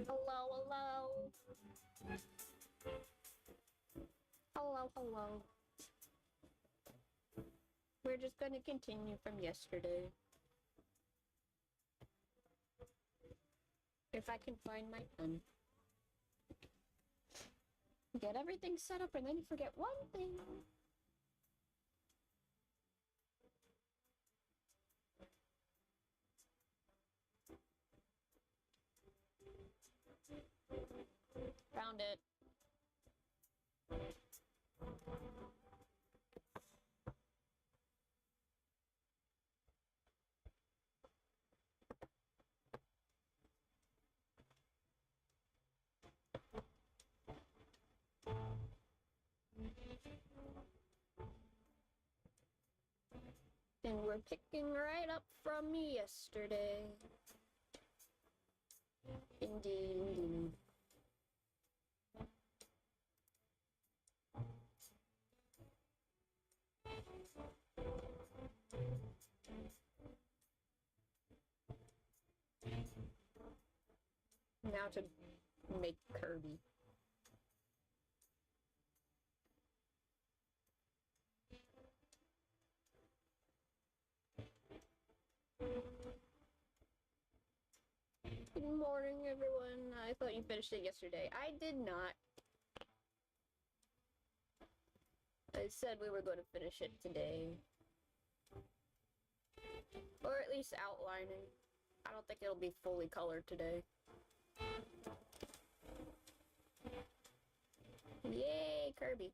Hello, hello. Hello, hello. We're just gonna continue from yesterday. If I can find my pen. Get everything set up and then you forget one thing. Found it. And we're picking right up from yesterday. Indeed, indeed. Now to make Kirby. Good morning, everyone. I thought you finished it yesterday. I did not. I said we were going to finish it today. Or at least outlining. I don't think it'll be fully colored today. Yay, Kirby.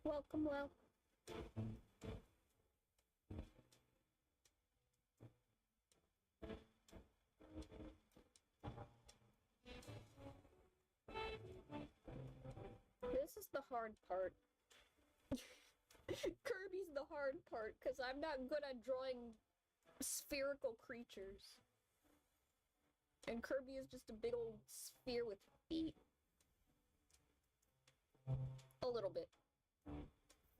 Welcome, well. This is the hard part. Kirby's the hard part, because I'm not good at drawing spherical creatures. And Kirby is just a big old sphere with feet. A little bit.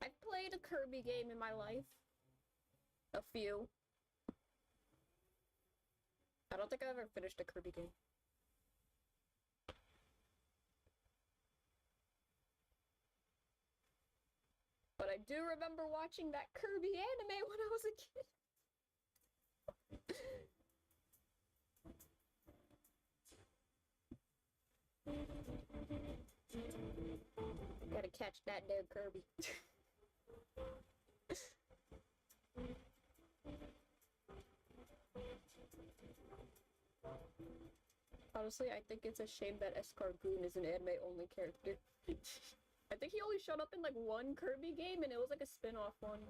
I've played a Kirby game in my life. A few. I don't think I've ever finished a Kirby game. But I do remember watching that Kirby anime when I was a kid. Gotta catch that damn Kirby. Honestly, I think it's a shame that Escargoon is an anime-only character. I think he only showed up in like one Kirby game, and it was like a spin-off one.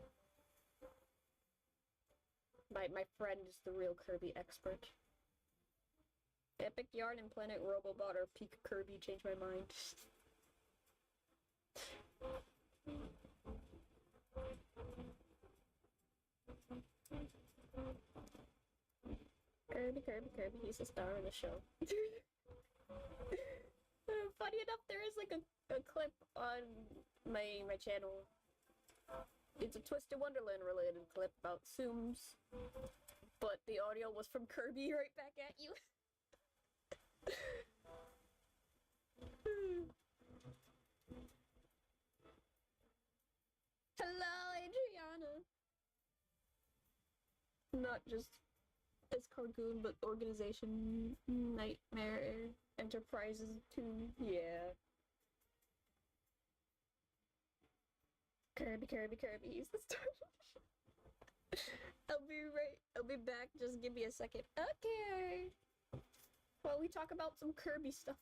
My friend is the real Kirby expert. Epic Yarn and Planet Robobot or Peak Kirby changed my mind. Kirby, he's a star of the show. Funny enough, there is like a clip on my channel. It's a Twisted Wonderland related clip about Tsums, but the audio was from Kirby right back at you. Hello, Adriana! Not just Escargoon, but Organization Nightmare Enterprises 2, yeah. Kirby, he's the star. I'll be back, just give me a second. Okay! While we talk about some Kirby stuff.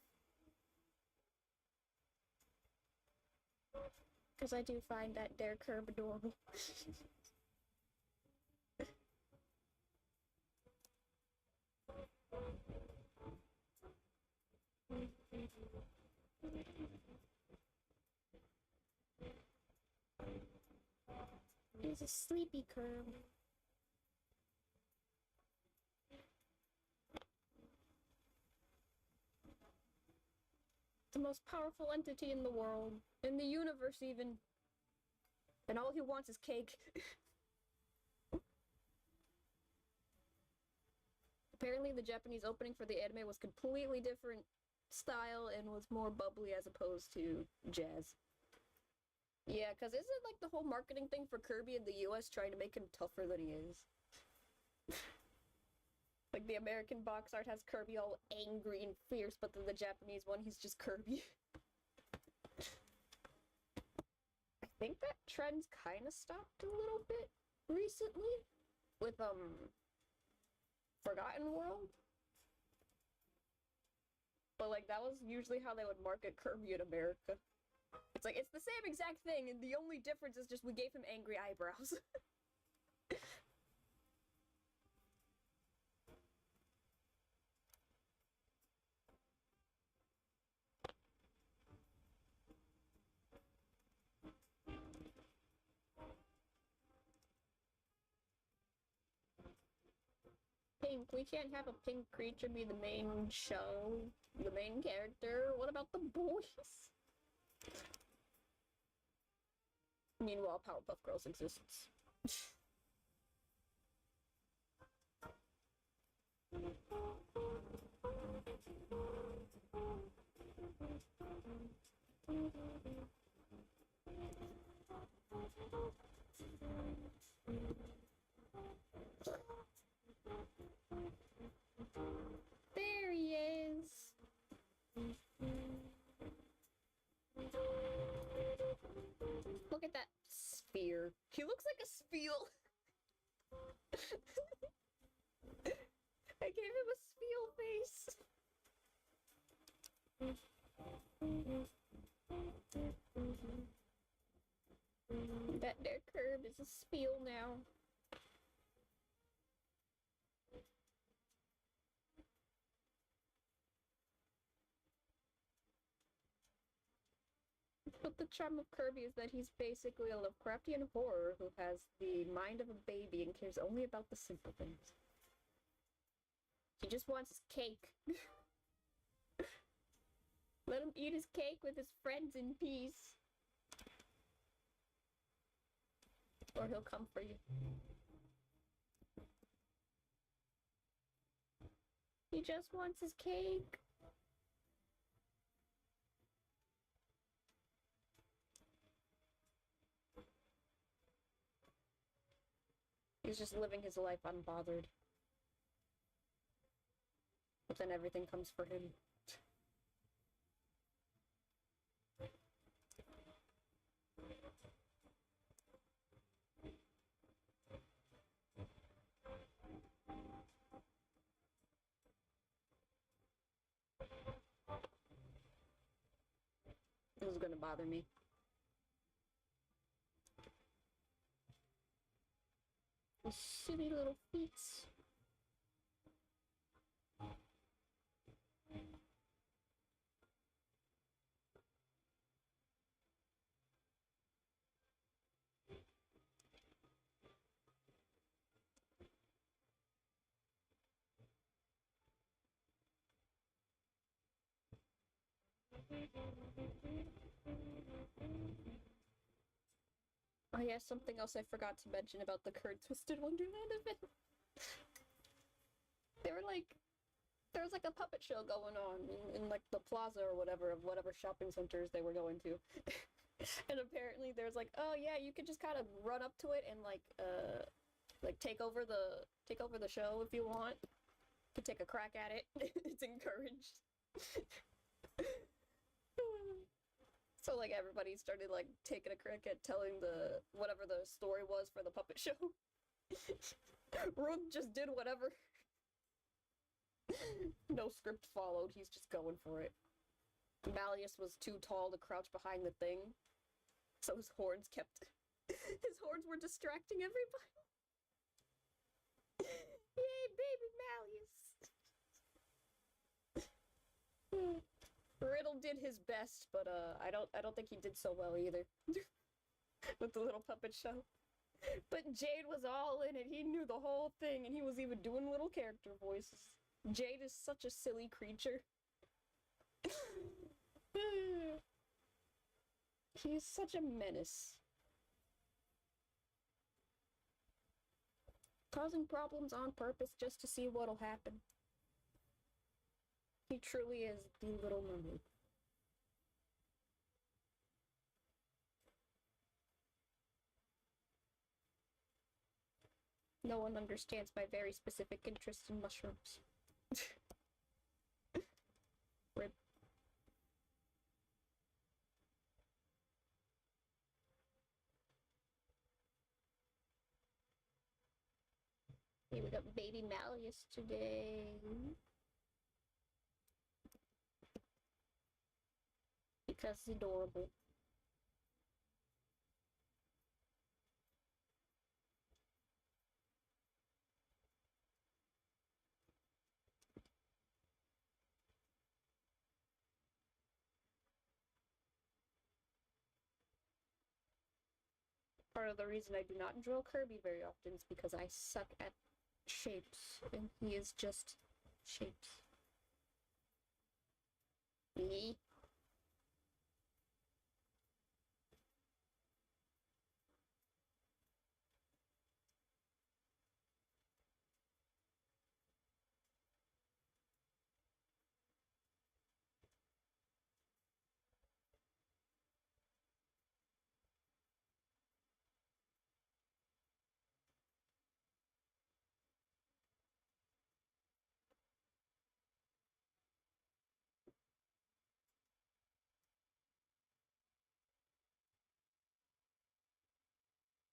Because I do find that dare Kirby adorable. He's a sleepy Kirb. The most powerful entity in the world, in the universe even. And all he wants is cake. Apparently the Japanese opening for the anime was completely different style and was more bubbly as opposed to jazz. Yeah, because isn't like the whole marketing thing for Kirby in the US trying to make him tougher than he is? Like the American box art has Kirby all angry and fierce, but then the Japanese one, he's just Kirby. I think that trend's kind of stopped a little bit recently with, Forgotten World. But like, that was usually how they would market Kirby in America. It's like, it's the same exact thing, and the only difference is just we gave him angry eyebrows. Pink, we can't have a pink creature be the main show, the main character. What about the boys? Meanwhile, Powerpuff Girls exists. like a spiel. I gave him a spiel face. That there curb is a spiel now. But the charm of Kirby is that he's basically a Lovecraftian horror who has the mind of a baby and cares only about the simple things. He just wants his cake. Let him eat his cake with his friends in peace. Or he'll come for you. He just wants his cake. He's just living his life unbothered. But then everything comes for him. This is gonna bother me. These silly little feet. Oh yeah, something else I forgot to mention about the current Twisted Wonderland event. They were like, there was like a puppet show going on in like the plaza or whatever of whatever shopping centers they were going to. And apparently there's like, oh yeah, you could just kind of run up to it and like take over the show if you want. You could take a crack at it. It's encouraged. So like everybody started like taking a crack at telling the whatever the story was for the puppet show. Ruth just did whatever. No script followed, he's just going for it. Malleus was too tall to crouch behind the thing, so his horns were distracting everybody. Yay, baby Malleus! Riddle did his best, but I don't think he did so well either. With the little puppet show. But Jade was all in it. He knew the whole thing, and he was even doing little character voices. Jade is such a silly creature. He's such a menace. Causing problems on purpose just to see what'll happen. He truly is the Little Mermaid. No one understands my very specific interest in mushrooms. Rip. Hey, we got baby Malleus today. Because it's adorable. Part of the reason I do not draw Kirby very often is because I suck at shapes, and he is just shapes. Me?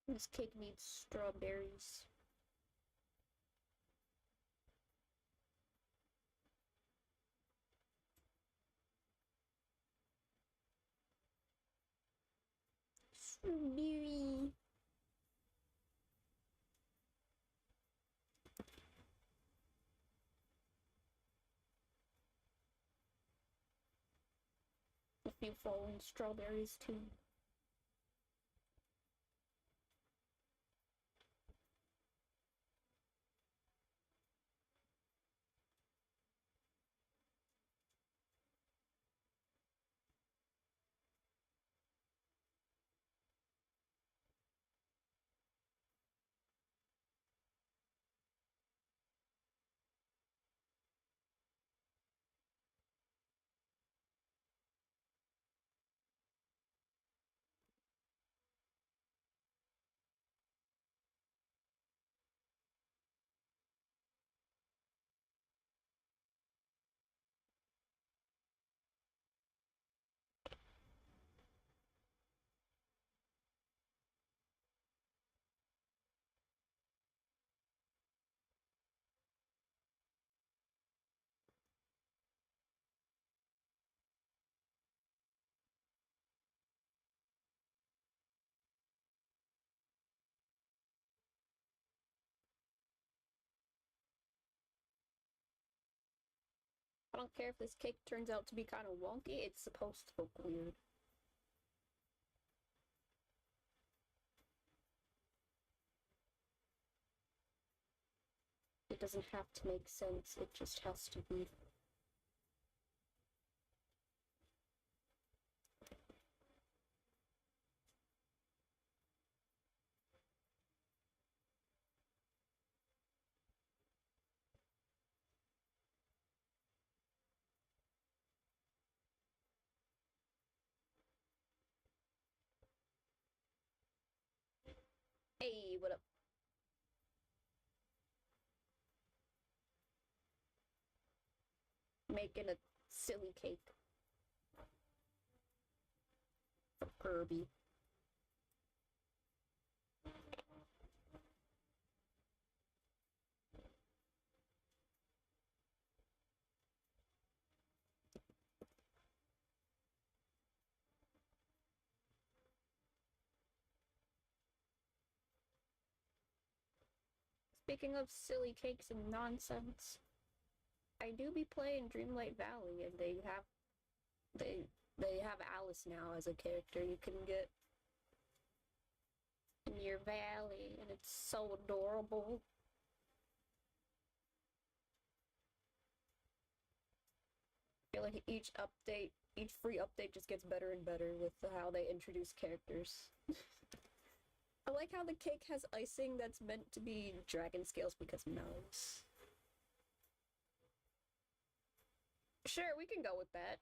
This cake needs strawberries. Strawberry. A few fallen strawberries too. I don't care if this cake turns out to be kind of wonky, it's supposed to look weird. It doesn't have to make sense, it just has to be. Hey, what up? Making a silly cake for Kirby. Speaking of silly cakes and nonsense, I do be playing Dreamlight Valley, and they have Alice now as a character you can get in your valley, and it's so adorable. I feel like each free update just gets better and better with how they introduce characters. I like how the cake has icing that's meant to be dragon scales because mouse. Sure, we can go with that.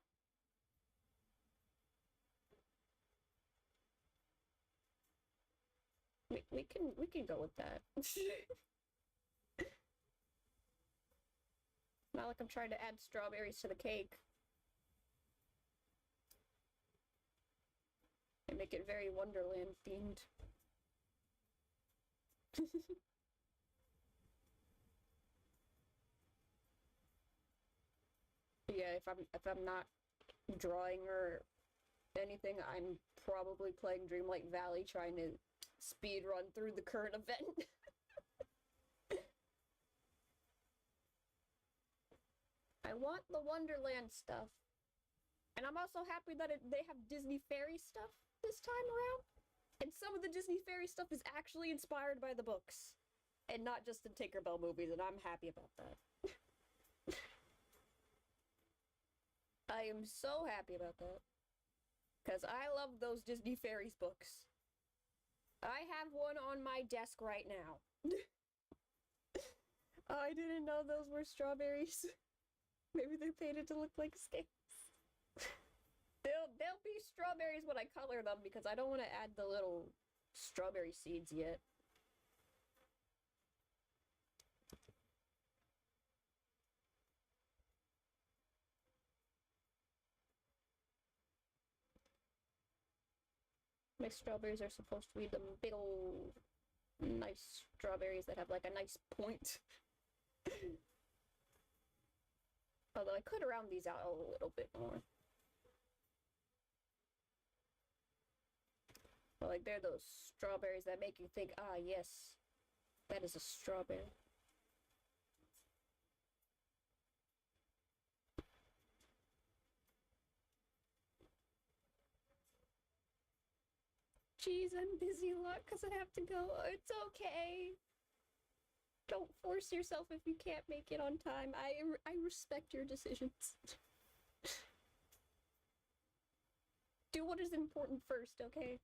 We can go with that. Not like I'm trying to add strawberries to the cake. And make it very Wonderland themed. Yeah, if I'm not drawing or anything, I'm probably playing Dreamlight Valley trying to speed run through the current event. I want the Wonderland stuff. And I'm also happy that they have Disney Fairy stuff this time around. And some of the Disney Fairy stuff is actually inspired by the books. And not just the Tinkerbell movies, and I'm happy about that. I am so happy about that. Because I love those Disney Fairies books. I have one on my desk right now. I didn't know those were strawberries. Maybe they're painted to look like scales. They'll be strawberries when I color them because I don't want to add the little strawberry seeds yet. Mixed strawberries are supposed to be the big old nice strawberries that have like a nice point. Although I could round these out a little bit more. But like they're those strawberries that make you think, ah yes, that is a strawberry. Jeez, I'm busy a lot because I have to go. It's okay. Don't force yourself if you can't make it on time. I respect your decisions. Do what is important first, okay?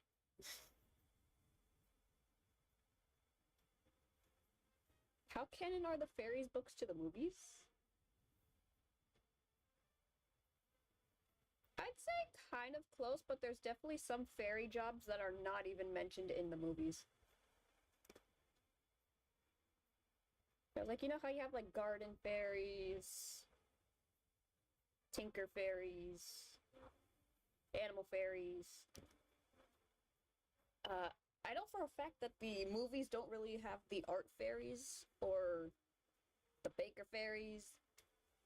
How canon are the fairies books to the movies? I'd say kind of close, but there's definitely some fairy jobs that are not even mentioned in the movies. Like, you know how you have, like, garden fairies, tinker fairies, animal fairies. I know for a fact that the movies don't really have the art fairies, or the baker fairies,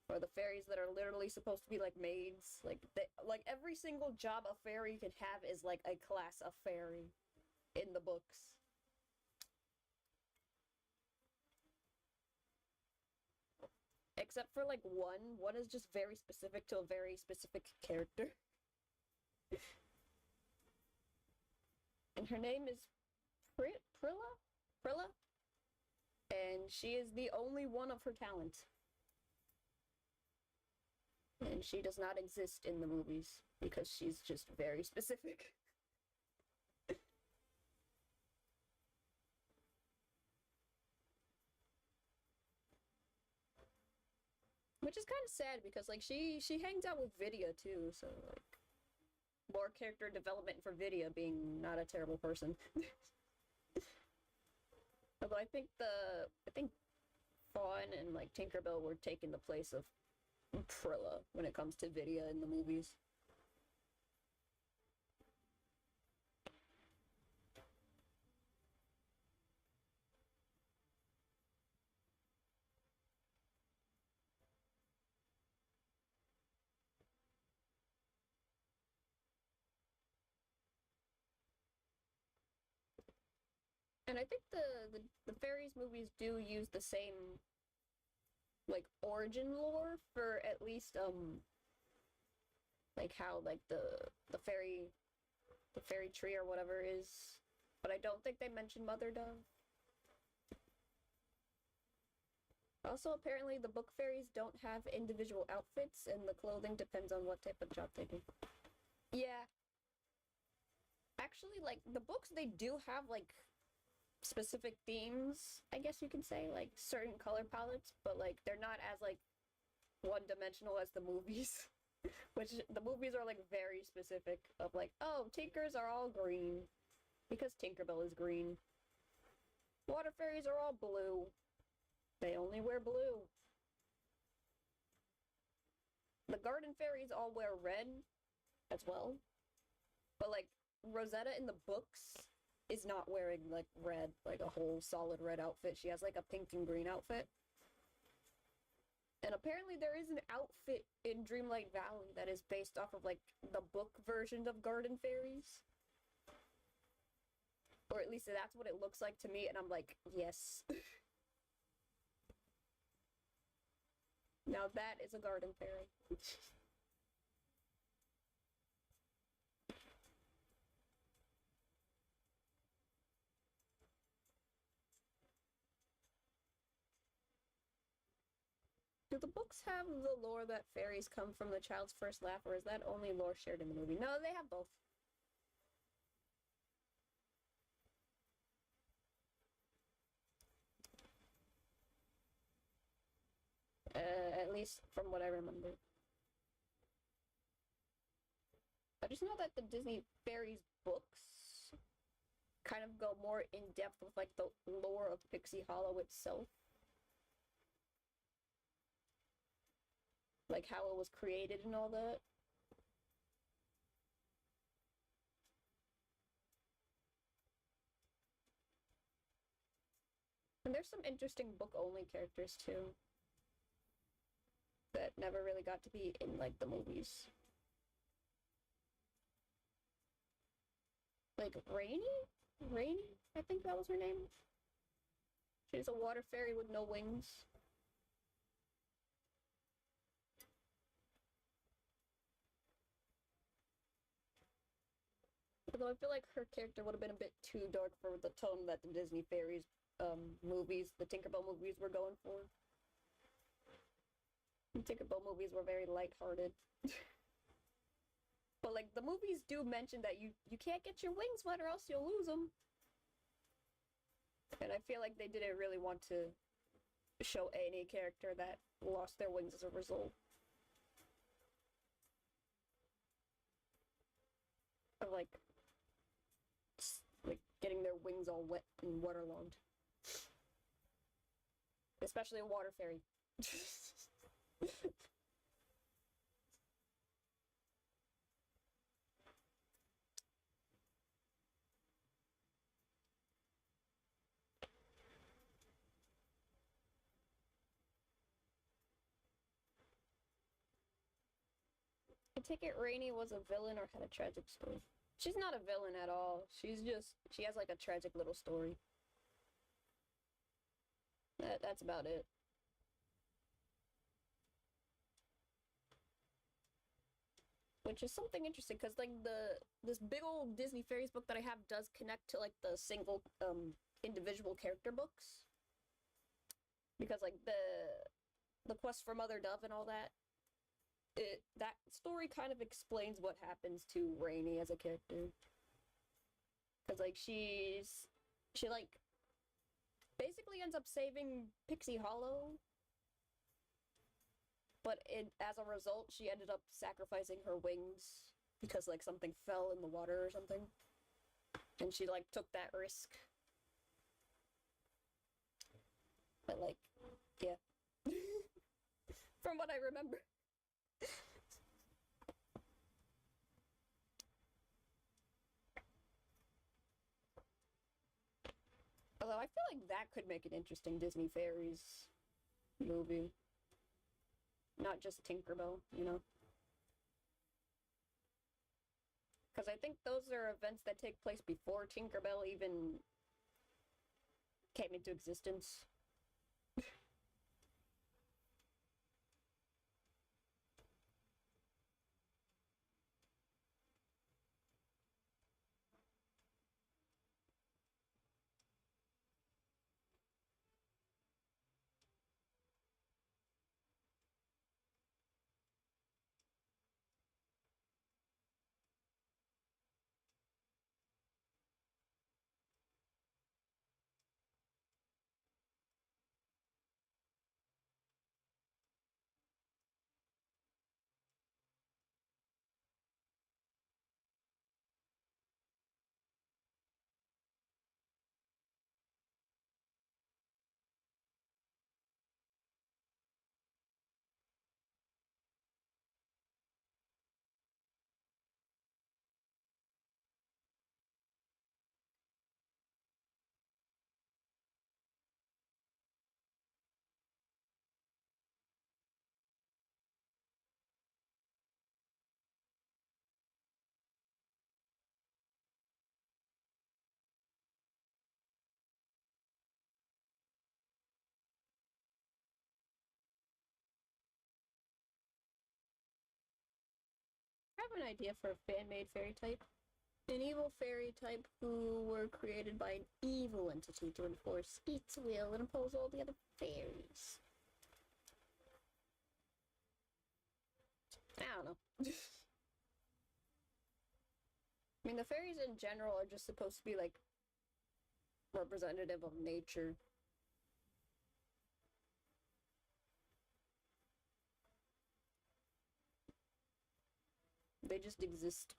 or the fairies that are literally supposed to be like maids. Like every single job a fairy can have is like a class of fairy in the books. Except for like one. One is just very specific to a very specific character. And her name is Prilla? Prilla? And she is the only one of her talent. And she does not exist in the movies because she's just very specific. Which is kind of sad because like she hangs out with Vidya too, so like more character development for Vidya being not a terrible person. Although I think Fawn and like Tinkerbell were taking the place of Prilla when it comes to Vidya in the movies. And I think the fairies movies do use the same like origin lore for at least like how like the fairy tree or whatever is, but I don't think they mention Mother Dove. Also, apparently the book fairies don't have individual outfits, and the clothing depends on what type of job they do. Yeah. Actually, like, the books, they do have, like, specific themes, I guess you can say, like, certain color palettes, but, like, they're not as, like, one-dimensional as the movies. Which, the movies are, like, very specific of, like, oh, Tinkers are all green, because Tinkerbell is green. Water fairies are all blue. They only wear blue. The garden fairies all wear red as well. But, like, Rosetta in the books is not wearing, like, red, like a whole solid red outfit. She has, like, a pink and green outfit. And apparently there is an outfit in Dreamlight Valley that is based off of, like, the book version of garden fairies. Or at least that's what it looks like to me, and I'm like, yes. Now that is a garden fairy. Do the books have the lore that fairies come from the child's first laugh, or is that only lore shared in the movie? No, they have both. At least from what I remember. I just know that the Disney Fairies books kind of go more in depth with like the lore of Pixie Hollow itself. Like how it was created and all that. And there's some interesting book-only characters too that never really got to be in like the movies. Like Rainy? Rainy? I think that was her name. She's a water fairy with no wings. Although I feel like her character would have been a bit too dark for the tone that the Disney fairies movies, the Tinkerbell movies were going for. The Tinkerbell movies were very lighthearted. But like the movies do mention that you can't get your wings wet or else you'll lose them. And I feel like they didn't really want to show any character that lost their wings as a result of like getting their wings all wet and waterlogged. Especially a water fairy. I take it Rainy was a villain or had a tragic story. She's not a villain at all. She has like a tragic little story. That's about it. Which is something interesting because like this big old Disney fairies book that I have does connect to like the single individual character books. Because like the quest for Mother Dove and all that, that story kind of explains what happens to Rainy as a character. Cause like she like basically ends up saving Pixie Hollow, but as a result she ended up sacrificing her wings because like something fell in the water or something, and she like took that risk. But like, yeah, from what I remember. Although I feel like that could make an interesting Disney Fairies movie. Not just Tinkerbell, you know? Because I think those are events that take place before Tinkerbell even came into existence. I have an idea for a fan-made fairy type. An evil fairy type who were created by an evil entity to enforce its will and oppose all the other fairies. I don't know. I mean, the fairies in general are just supposed to be, like, representative of nature. They just exist.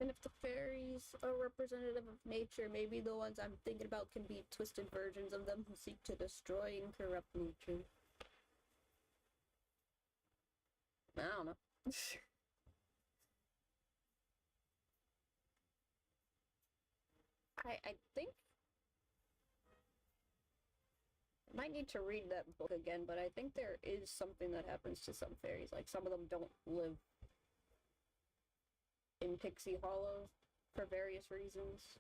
And if the fairies are representative of nature, maybe the ones I'm thinking about can be twisted versions of them who seek to destroy and corrupt nature. I don't know. I think I might need to read that book again, but I think there is something that happens to some fairies. Like, some of them don't live in Pixie Hollow for various reasons.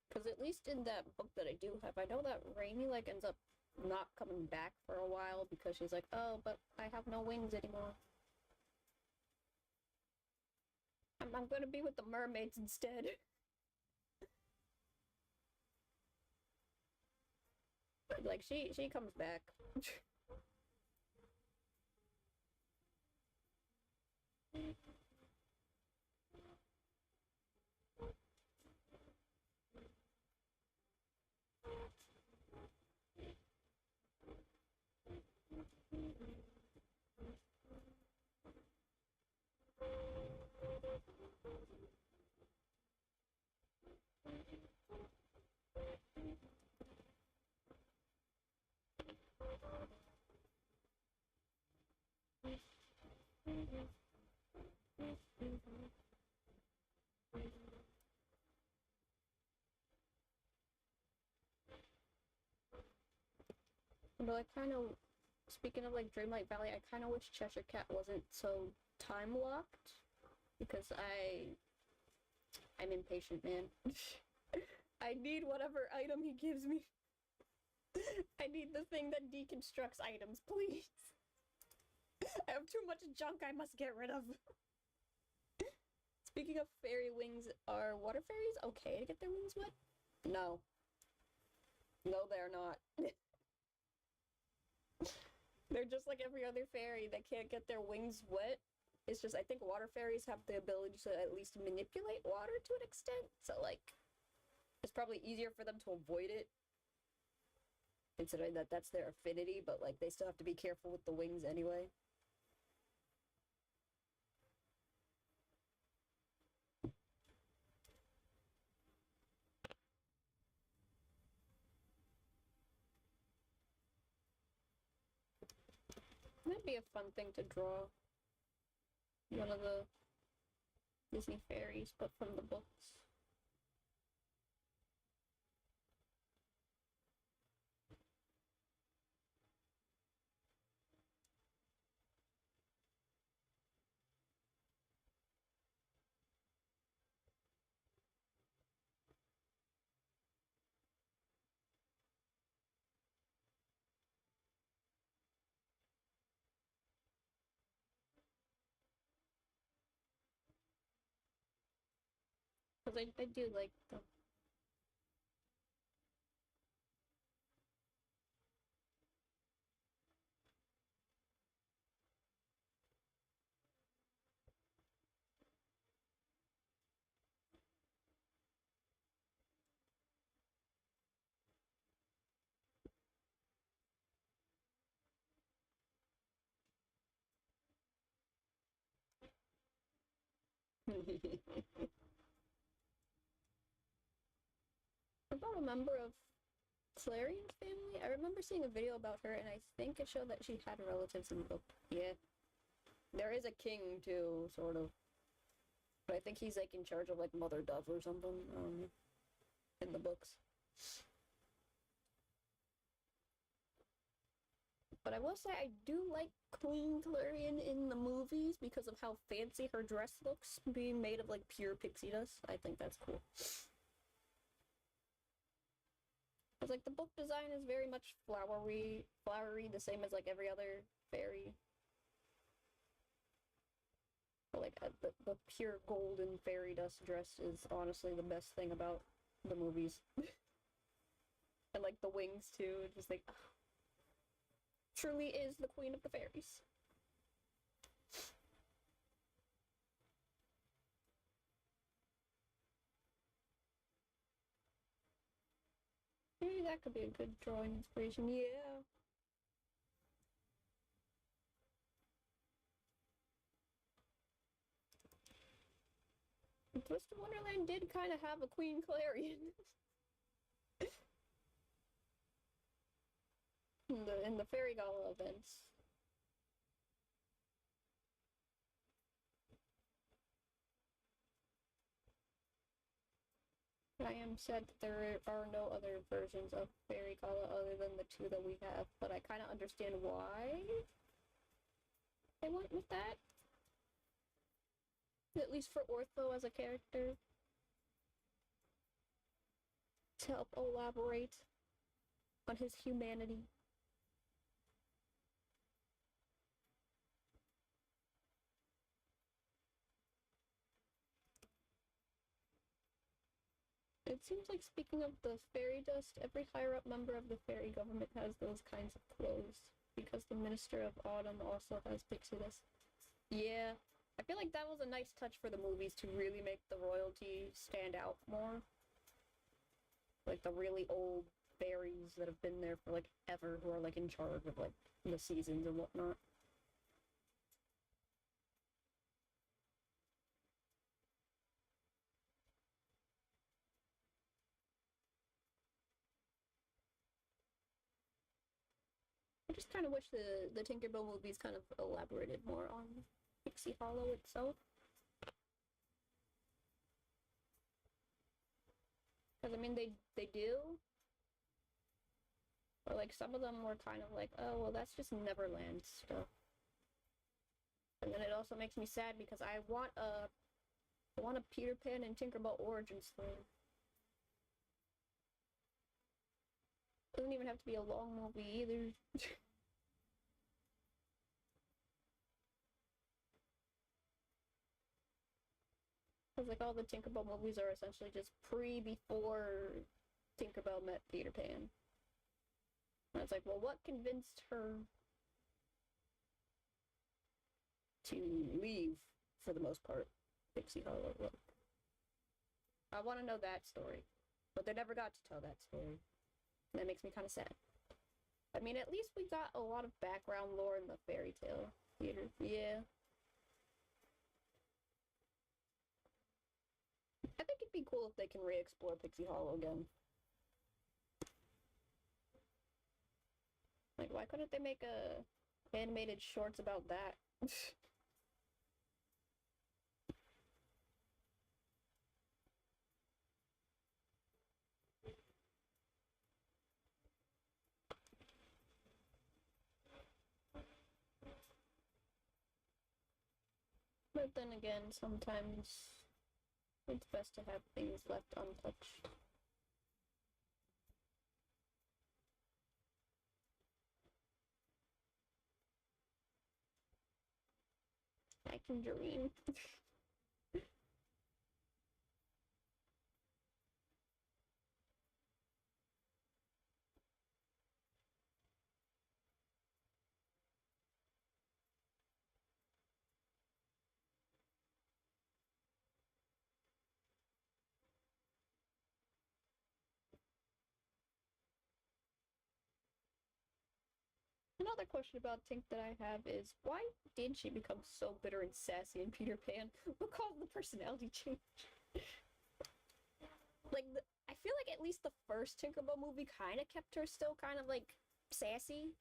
Because at least in that book that I do have, I know that Raimi, like, ends up not coming back for a while because she's like, oh, but I have no wings anymore. I'm gonna be with the mermaids instead. Like, she comes back. But I kind of, speaking of like Dreamlight Valley, I kind of wish Cheshire Cat wasn't so time locked because I'm impatient, man. I need whatever item he gives me. I need the thing that deconstructs items, please. I have too much junk I must get rid of. Speaking of fairy wings, are water fairies okay to get their wings wet? No. No, they're not. They're just like every other fairy that can't get their wings wet. It's just, I think water fairies have the ability to at least manipulate water to an extent. So, like, it's probably easier for them to avoid it, considering that that's their affinity, but, like, they still have to be careful with the wings anyway. That'd be a fun thing to draw. One of the Disney fairies, but from the books. Because I do like them. About a member of Clarion's family? I remember seeing a video about her, and I think it showed that she had relatives in the book. Yeah. There is a king, too, sort of. But I think he's, like, in charge of, like, Mother Dove or something, in the books. But I will say I do like Queen Clarion in the movies because of how fancy her dress looks, being made of, like, pure pixie dust. I think that's cool. Because, like, the book design is very much flowery, the same as, like, every other fairy. But, like, the pure golden fairy dust dress is honestly the best thing about the movies. And, like, the wings, too. Just, like, truly is the queen of the fairies. Maybe that could be a good drawing inspiration, yeah. Twisted Wonderland did kind of have a Queen Clarion. in the Fairy Gala events. I am sad that there are no other versions of Fairy Gala other than the two that we have, but I kind of understand why they went with that. At least for Ortho as a character. To help elaborate on his humanity. It seems like, speaking of the fairy dust, every higher-up member of the fairy government has those kinds of clothes, because the Minister of Autumn also has pixie dust. Yeah, I feel like that was a nice touch for the movies to really make the royalty stand out more. Like the really old fairies that have been there for like ever, who are like in charge of like the seasons and whatnot. I just kind of wish the Tinkerbell movies kind of elaborated more on Pixie Hollow itself. Because, I mean, they do. Or, like, some of them were kind of like, oh, well, that's just Neverland stuff. And then it also makes me sad because I want a Peter Pan and Tinkerbell origin story. Doesn't even have to be a long movie either. Because, like, all the Tinkerbell movies are essentially just before Tinkerbell met Peter Pan. And it's like, well, what convinced her to leave, for the most part, Pixie Hollow? Look, I want to know that story. But they never got to tell that story. And that makes me kind of sad. I mean, at least we got a lot of background lore in the fairy tale theater. Yeah. I think it'd be cool if they can re-explore Pixie Hollow again. Like, why couldn't they make animated shorts about that? But then again, sometimes it's best to have things left untouched. I can dream. Another question about Tink that I have is, why did she become so bitter and sassy in Peter Pan? What caused the personality change? Like, I feel like at least the first Tinkerbell movie kind of kept her still kind of, like, sassy.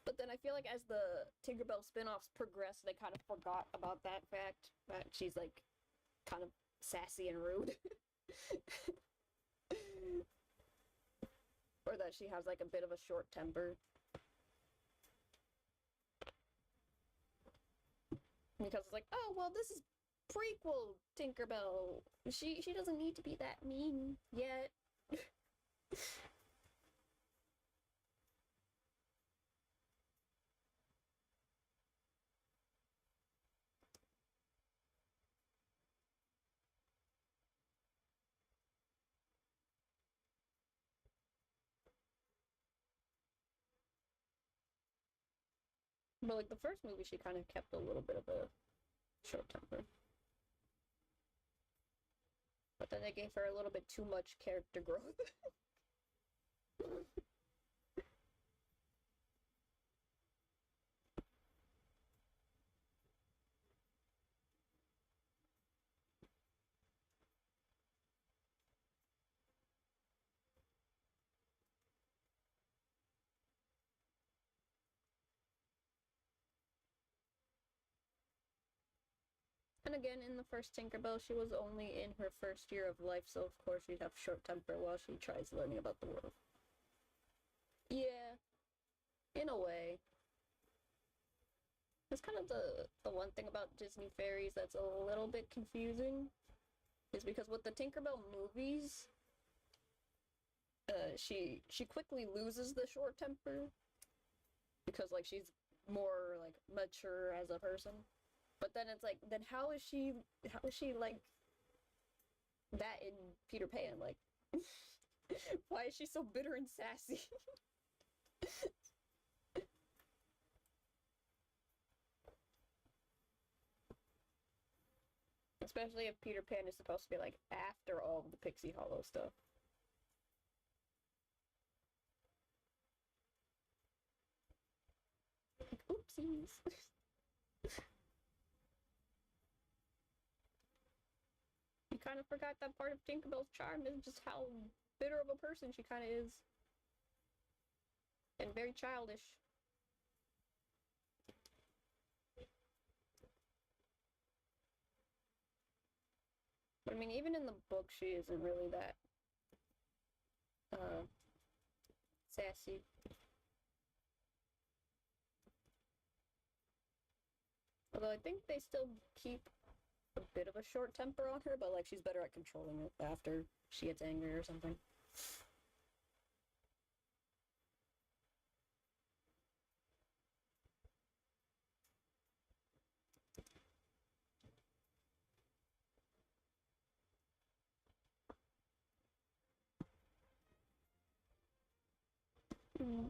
But then I feel like as the Tinkerbell spin-offs progressed, they kind of forgot about that fact, that she's, like, kind of sassy and rude. Or that she has, like, a bit of a short temper. Because it's like, oh, well, this is prequel Tinkerbell. She doesn't need to be that mean yet. But, like, the first movie, she kind of kept a little bit of a short temper. But then they gave her a little bit too much character growth. And again, in the first Tinkerbell, she was only in her first year of life, so of course she'd have short temper while she tries learning about the world. Yeah, in a way. That's kind of the one thing about Disney fairies that's a little bit confusing, is because with the Tinkerbell movies, she quickly loses the short temper because like she's more like mature as a person. But then it's like, then how is she like that in Peter Pan? Like, why is she so bitter and sassy? Especially if Peter Pan is supposed to be like after all of the Pixie Hollow stuff. Like, oopsies. You kind of forgot that part of Tinkerbell's charm is just how bitter of a person she kind of is. And very childish. But I mean, even in the book, she isn't really that sassy. Although I think they still keep a bit of a short temper on her, but like she's better at controlling it after she gets angry or something.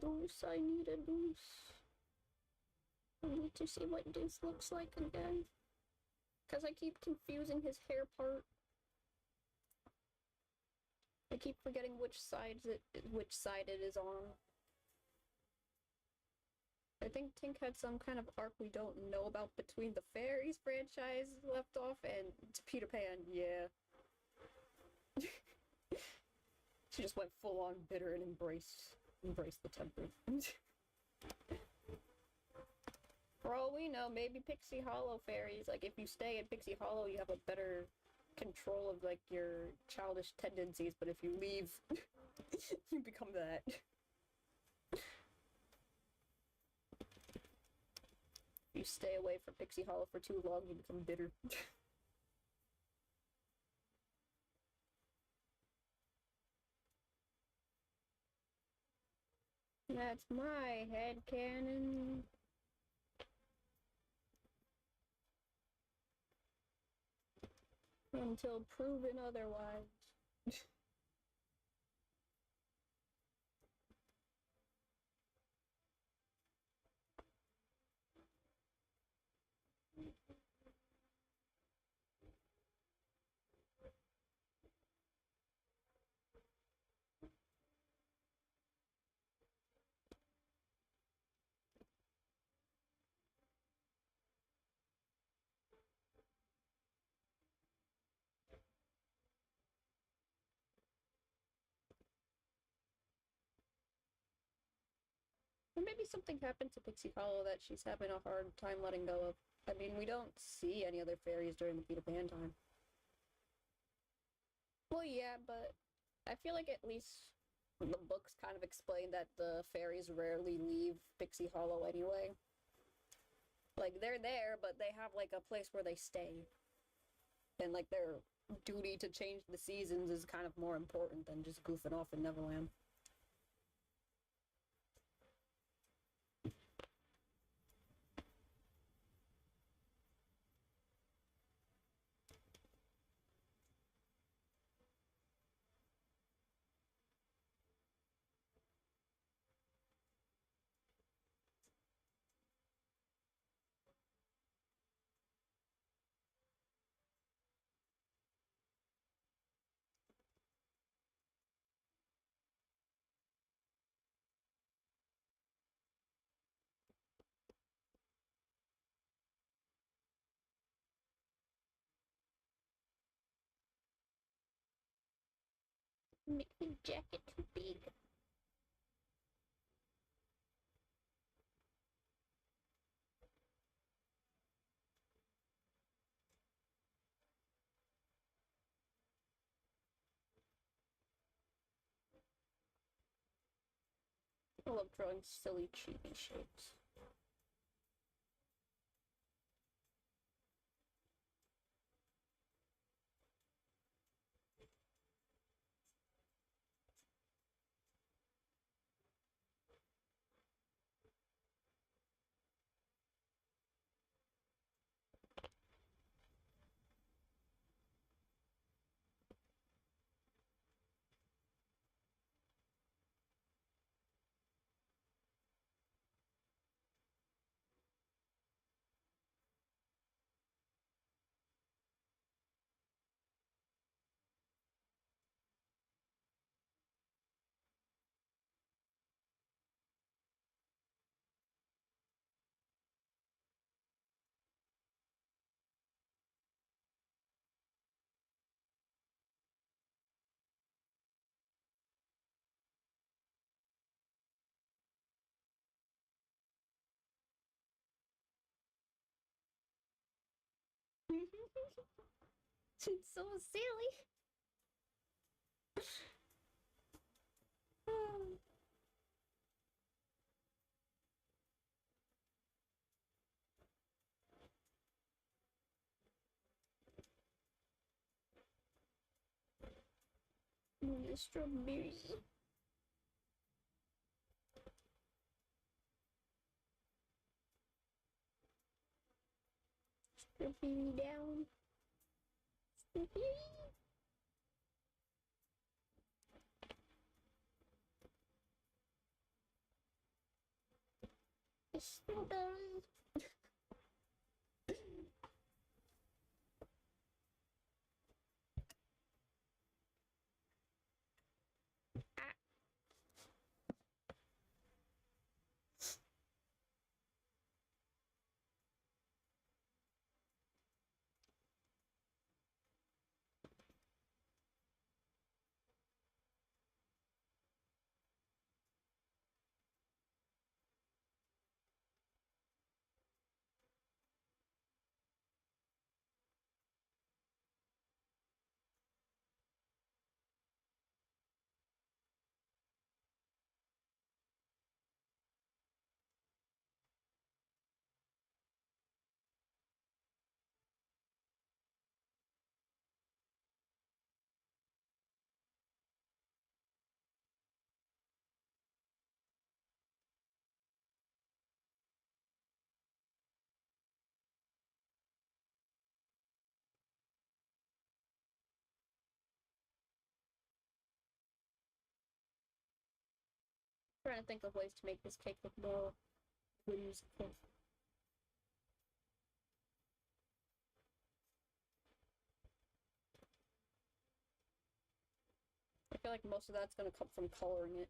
Deuce, I need a deuce. I need to see what deuce looks like again. Because I keep confusing his hair part. I keep forgetting which side it is on. I think Tink had some kind of arc we don't know about between the Fairies franchise left off and Peter Pan, yeah. She just went full on bitter and embraced the temper. For all we know, maybe Pixie Hollow fairies, like if you stay in Pixie Hollow, you have a better control of like your childish tendencies, but if you leave, you become that. If you stay away from Pixie Hollow for too long, you become bitter. That's my headcanon. Until proven otherwise. Or maybe something happened to Pixie Hollow that she's having a hard time letting go of. I mean, we don't see any other fairies during the Peter Pan time. Well, yeah, but I feel like at least the books kind of explain that the fairies rarely leave Pixie Hollow anyway. Like, they're there, but they have, like, a place where they stay. And, like, their duty to change the seasons is kind of more important than just goofing off in Neverland. Make the jacket too big. love drawing silly, chibi shapes. It's so silly. Strawberry. Strawberry down. Strawberry. Strawberry. Trying to think of ways to make this cake look more whimsical. I feel like most of that's gonna come from coloring it.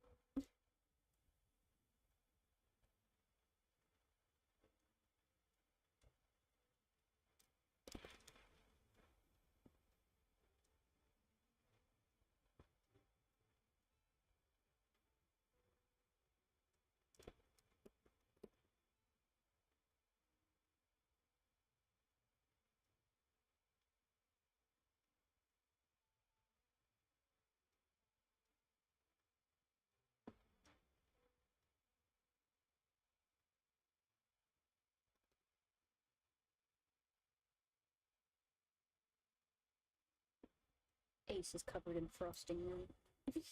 Ace is covered in frosting now.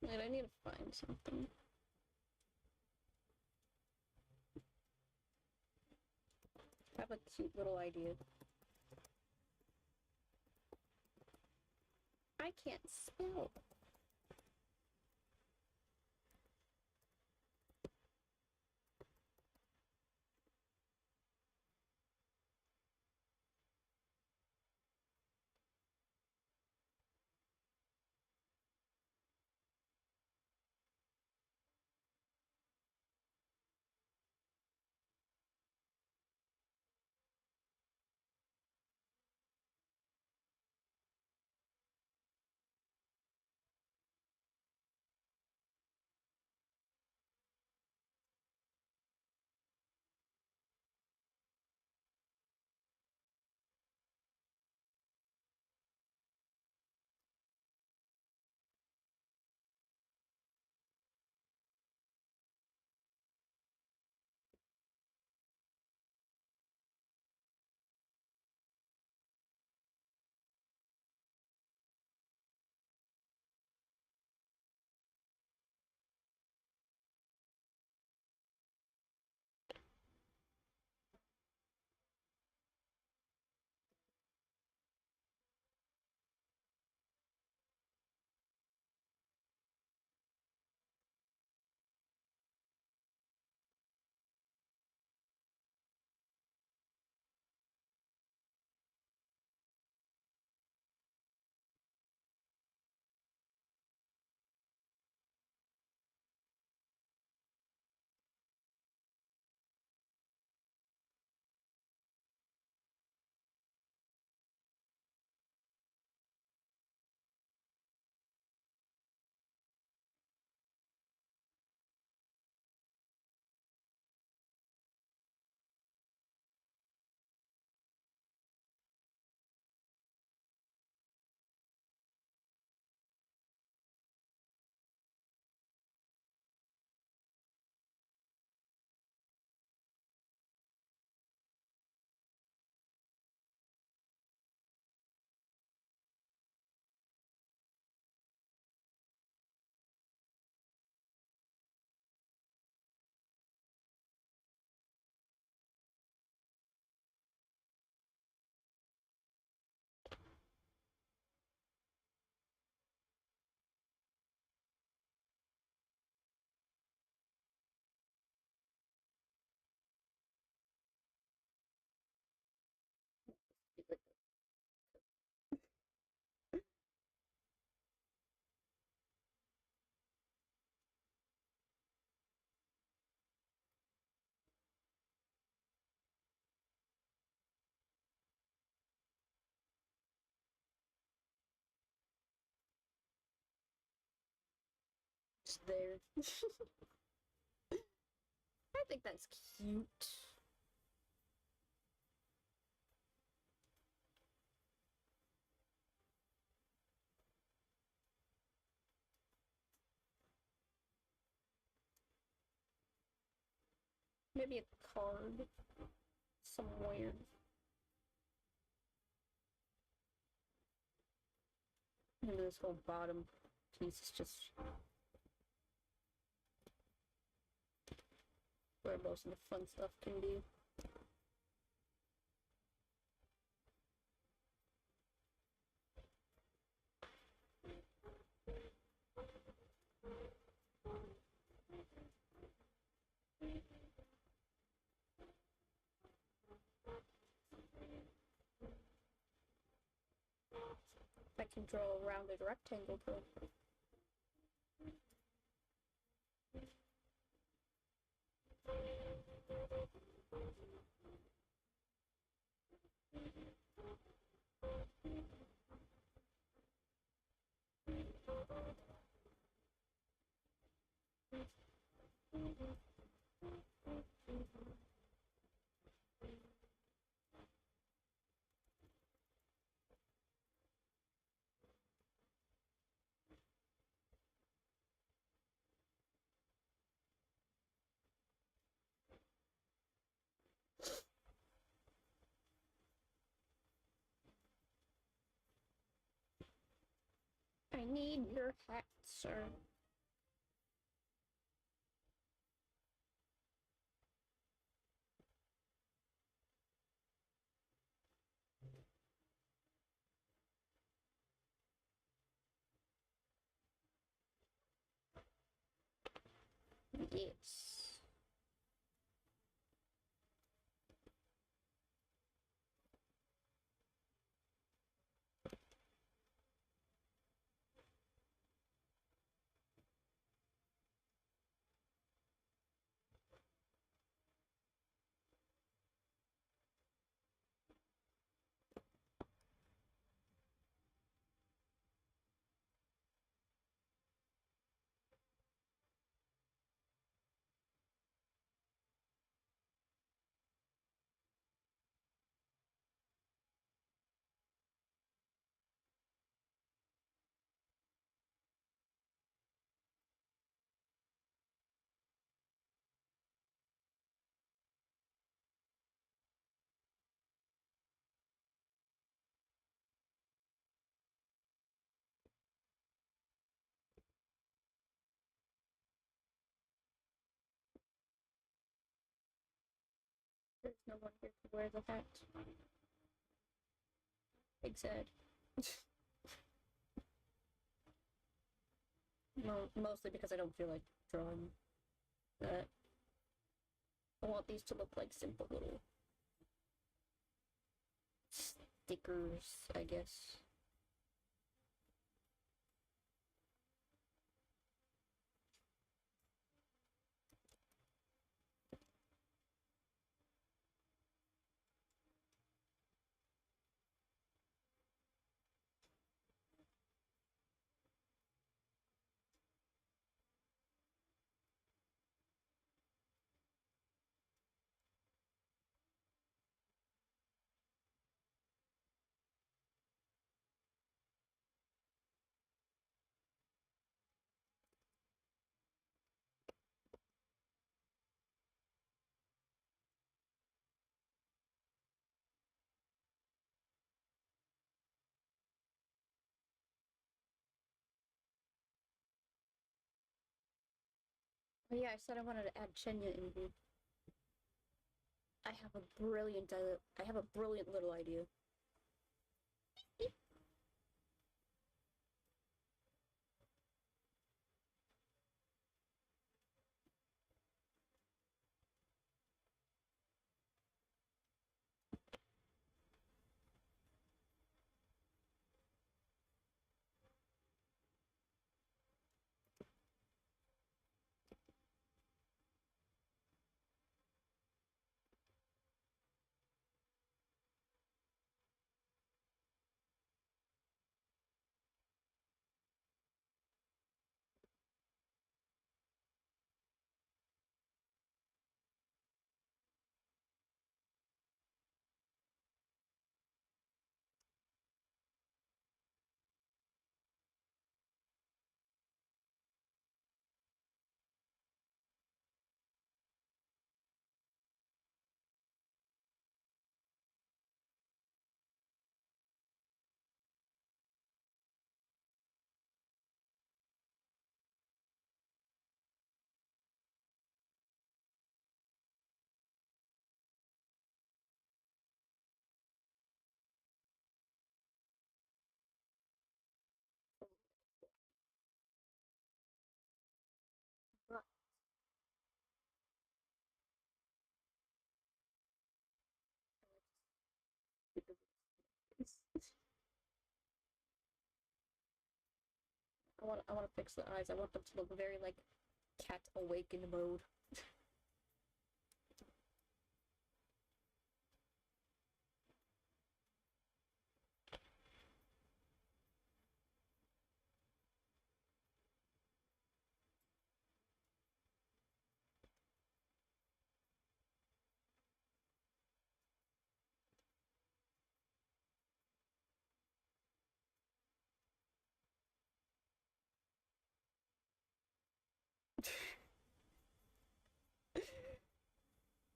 Wait, I need to find something. I have a cute little idea. I can't spell. just there. I think that's cute. Maybe a card somewhere. And this whole bottom piece is just where most of the fun stuff can be. I can draw a rounded rectangle too. I need your hat, sir. Yes. There's no one here to wear the hat. Big sad. Mostly because I don't feel like drawing that. I want these to look like simple little stickers, I guess. Oh yeah, I said I wanted to add Chenya in here. I have a brilliant little idea. I want to fix the eyes. I want them to look very like cat awakened mode.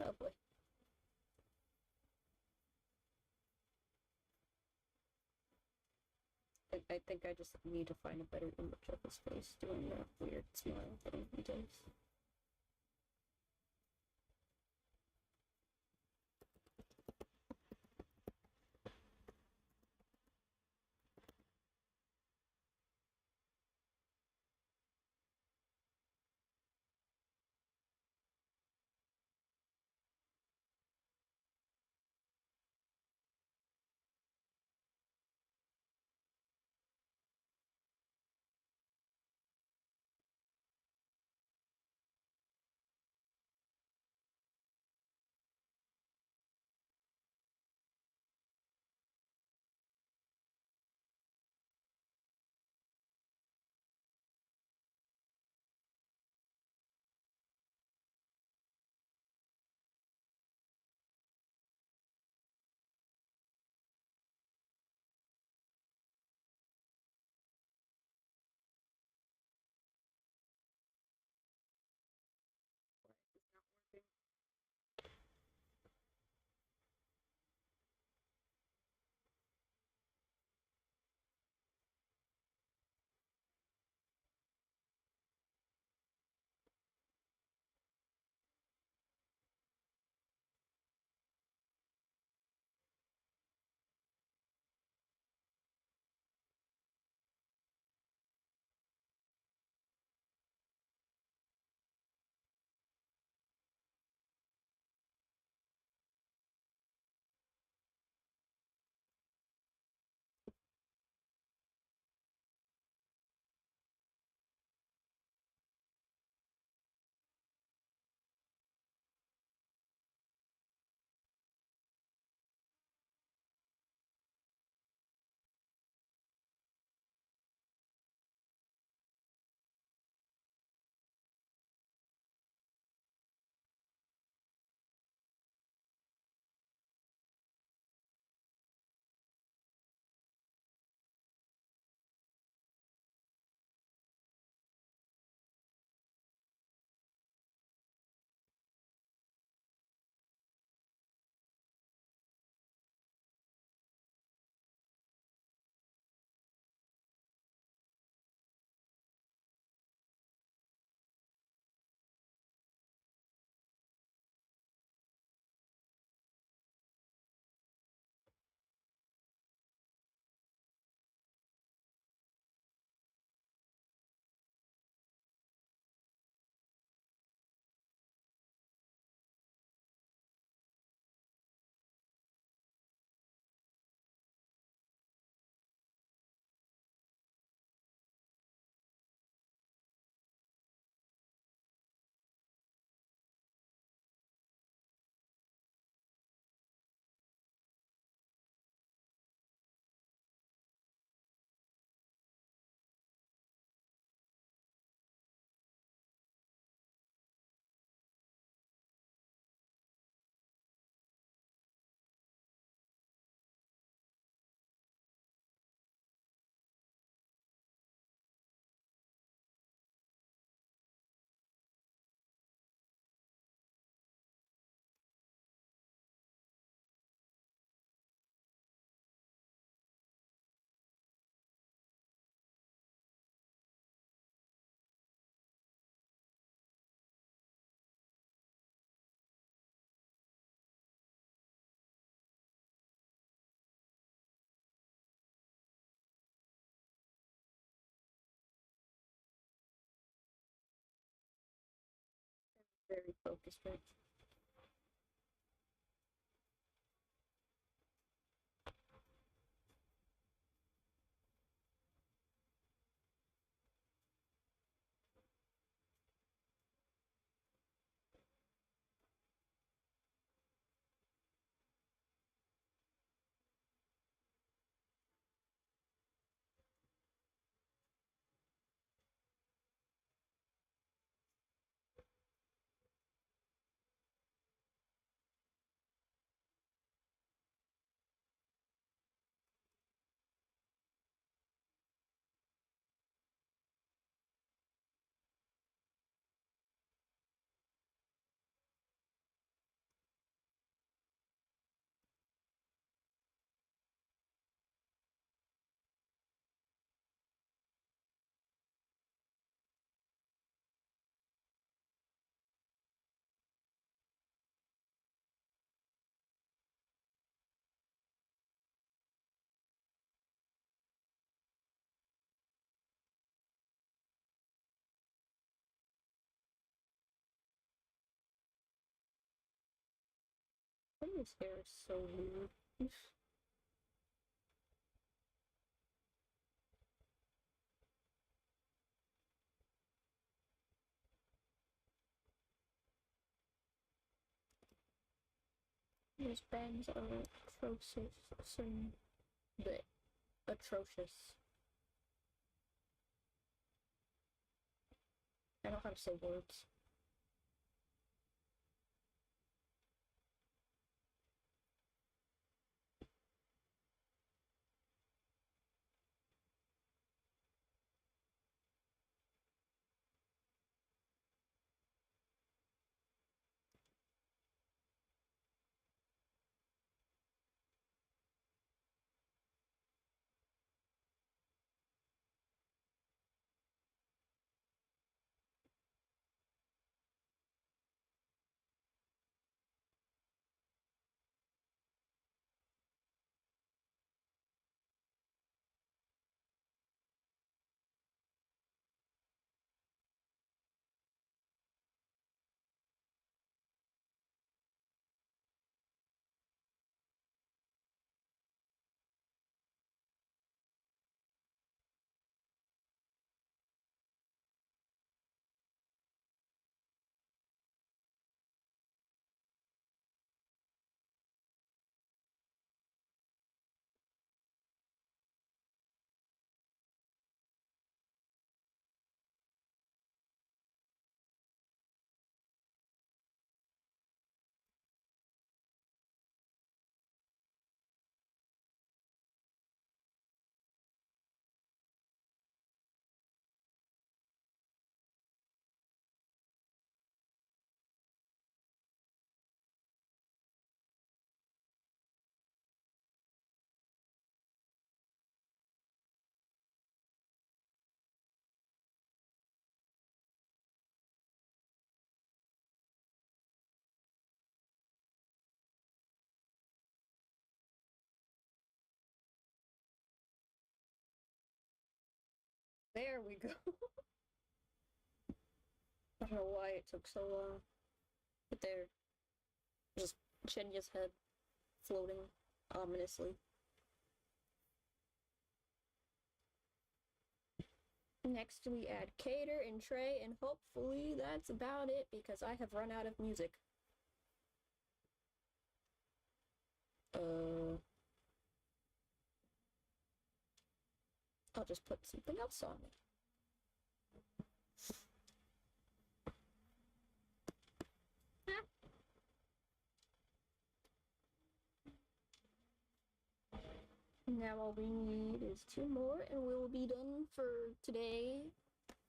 Oh boy. I think I just need to find a better image of his face doing that weird smile thing he does. Very focused, right? His hair is so weird. His bangs are atrocious. But atrocious. I don't know how to say words. There we go. I don't know why it took so long. But there. Just Chenya's head floating ominously. Next we add Cater and Trey, and hopefully that's about it because I have run out of music. I'll just put something else on it. Now all we need is 2 more and we'll be done for today.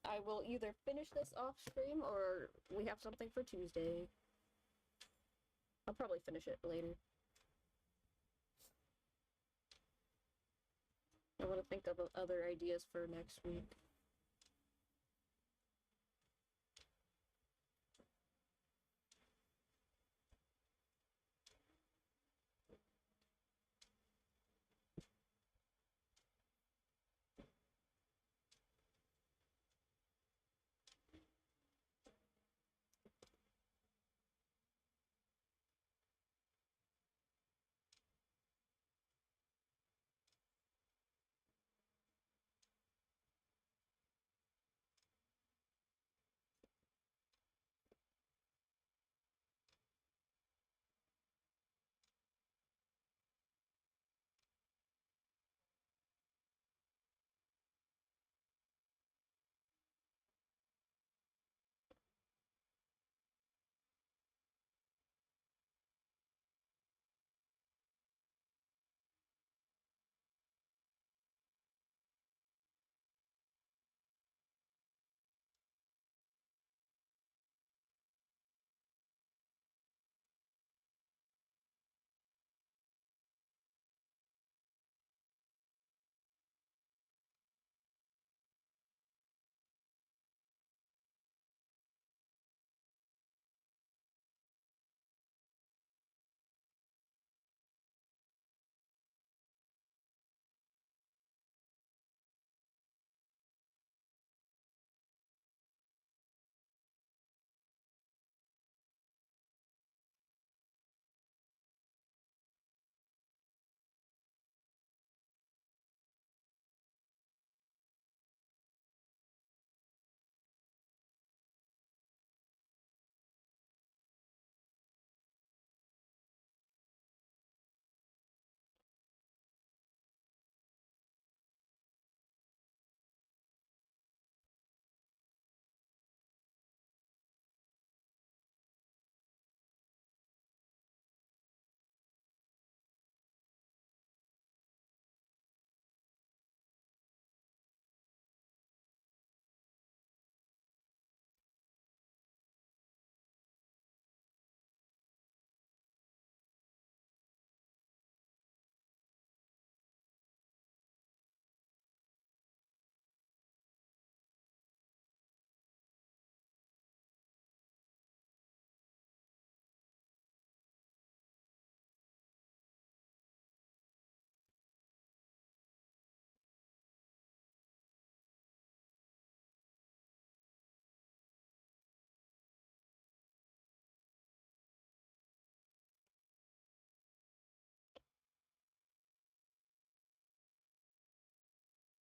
I will either finish this off stream or we have something for Tuesday. I'll probably finish it later. I want to think of other ideas for next week.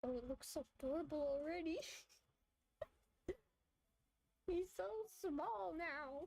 Oh, it looks so adorable already. He's so small now.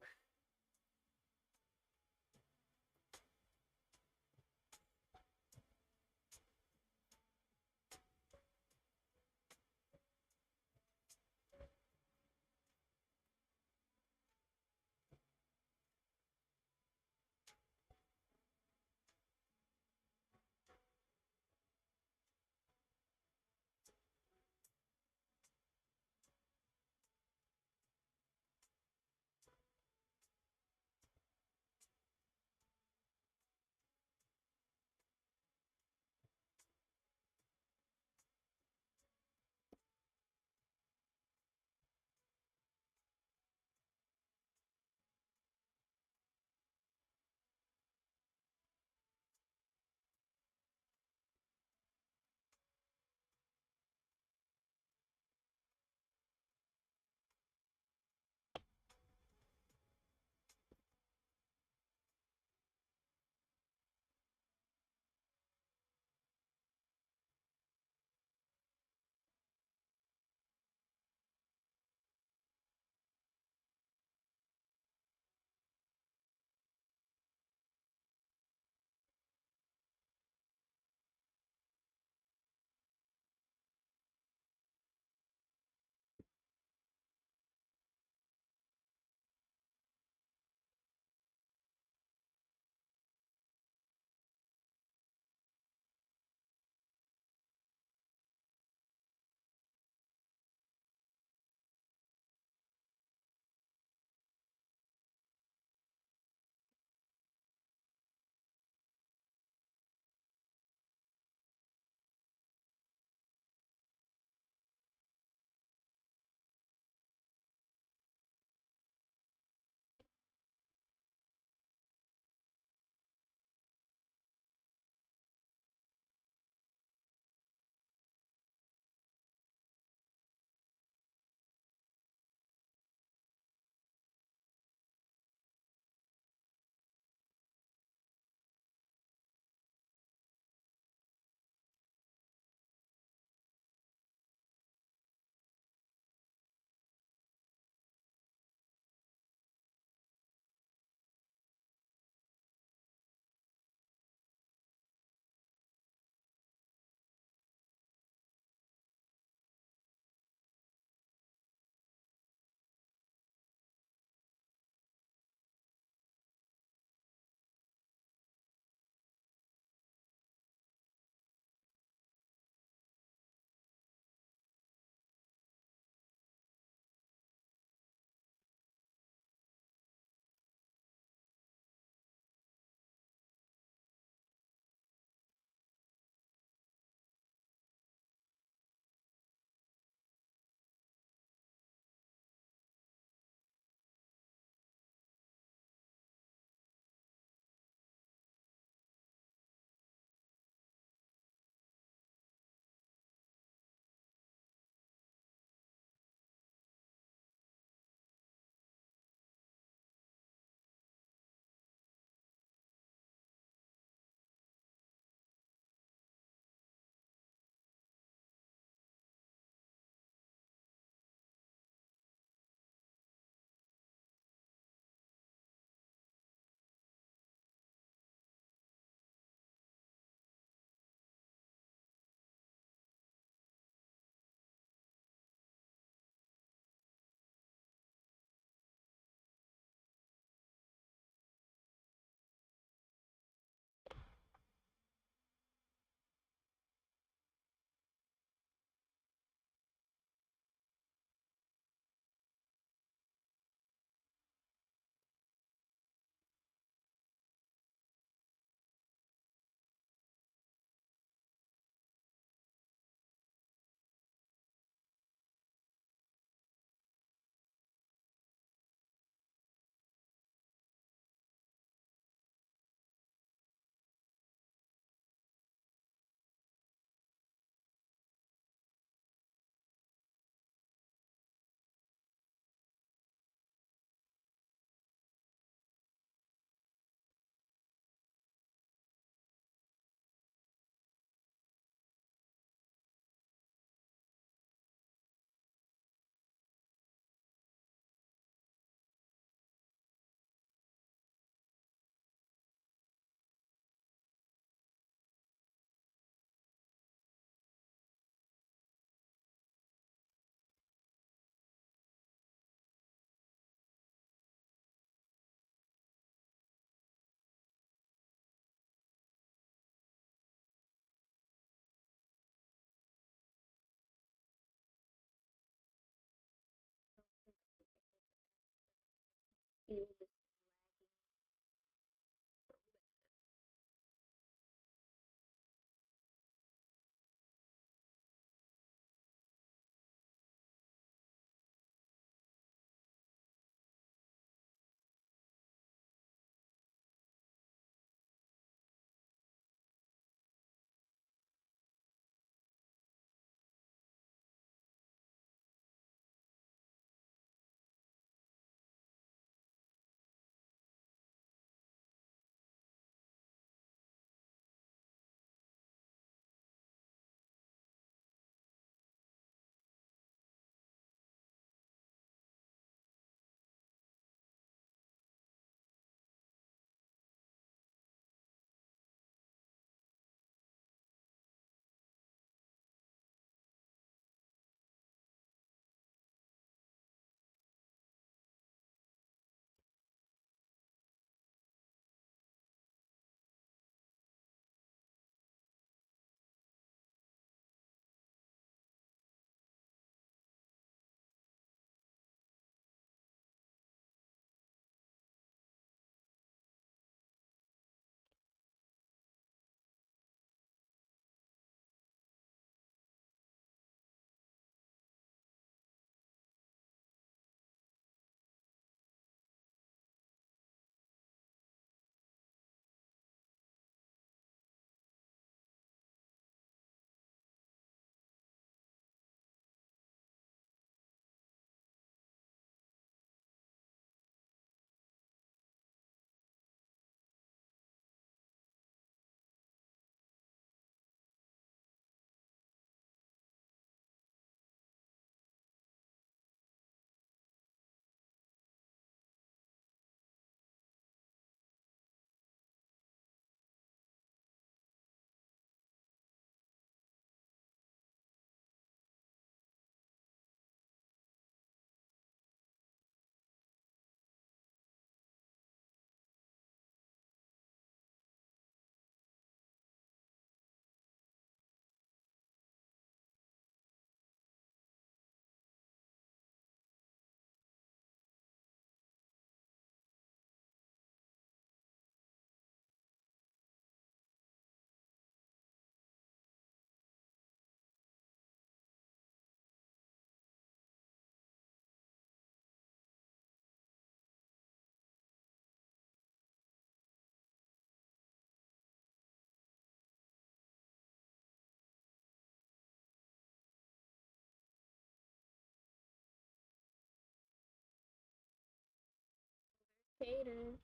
Hater.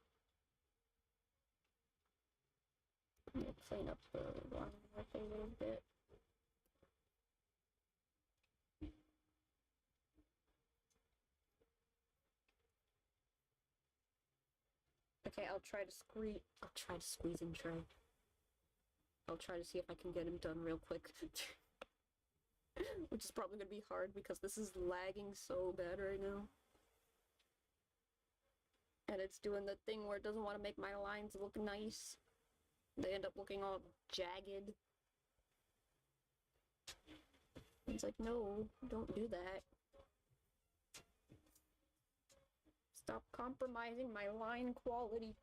I'm gonna clean up the line work a little bit. Okay, I'll try to squeeze in Trey. I'll try to see if I can get him done real quick. Which is probably gonna be hard because this is lagging so bad right now. And it's doing the thing where it doesn't want to make my lines look nice. They end up looking all jagged. It's like, no, don't do that. Stop compromising my line quality.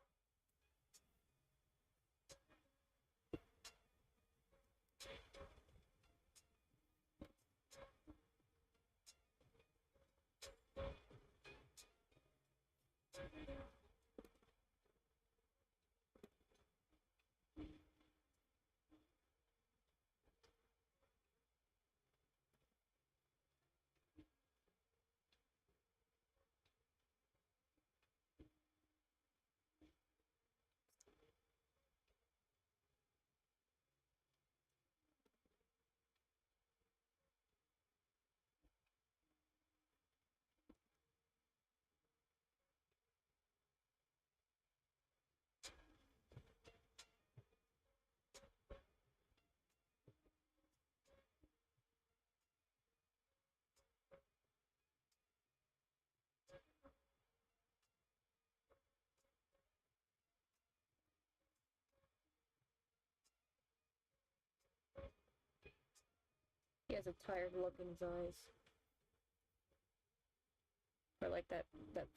He has a tired look in his eyes. Or like that